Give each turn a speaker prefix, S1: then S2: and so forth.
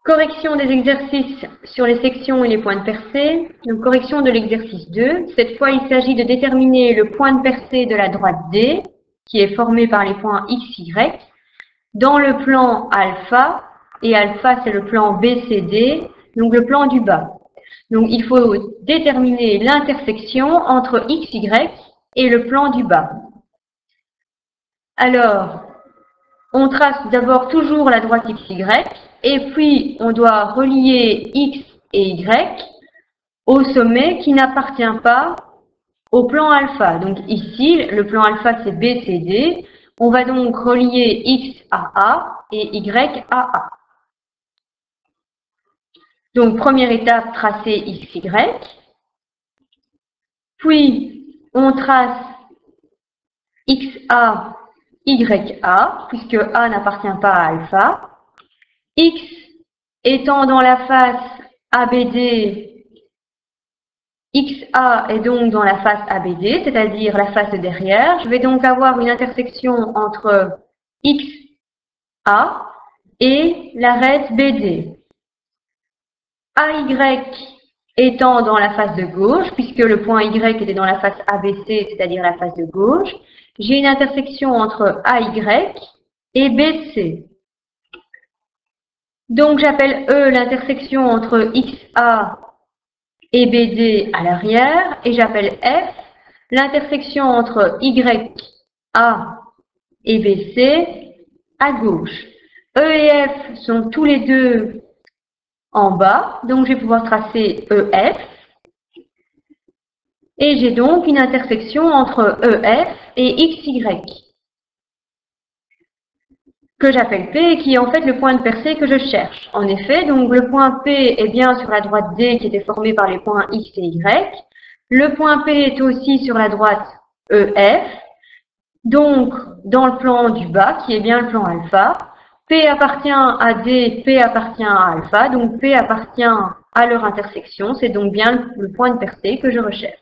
S1: Correction des exercices sur les sections et les points de percée. Donc, correction de l'exercice 2. Cette fois, il s'agit de déterminer le point de percée de la droite D, qui est formé par les points X, Y, dans le plan alpha, et alpha c'est le plan BCD, donc le plan du bas. Donc, il faut déterminer l'intersection entre X, Y et le plan du bas. Alors, on trace d'abord toujours la droite X, Y, et puis on doit relier X et Y au sommet qui n'appartient pas au plan alpha. Donc ici, le plan alpha c'est BCD. On va donc relier X à A et Y à A. Donc première étape, tracer X, Y. Puis on trace XA, YA, puisque A n'appartient pas à alpha. X étant dans la face ABD, XA est donc dans la face ABD, c'est-à-dire la face derrière. Je vais donc avoir une intersection entre XA et l'arête BD. AY étant dans la face de gauche, puisque le point Y était dans la face ABC, c'est-à-dire la face de gauche, j'ai une intersection entre AY et BC. Donc, j'appelle E l'intersection entre XA et BD à l'arrière, et j'appelle F l'intersection entre YA et BC à gauche. E et F sont tous les deux en bas, donc je vais pouvoir tracer EF, et j'ai donc une intersection entre EF et XY, que j'appelle P et qui est en fait le point de percée que je cherche. En effet, donc le point P est bien sur la droite D qui était formée par les points X et Y. Le point P est aussi sur la droite EF, donc dans le plan du bas qui est bien le plan alpha. P appartient à D, P appartient à alpha, donc P appartient à leur intersection. C'est donc bien le point de percée que je recherche.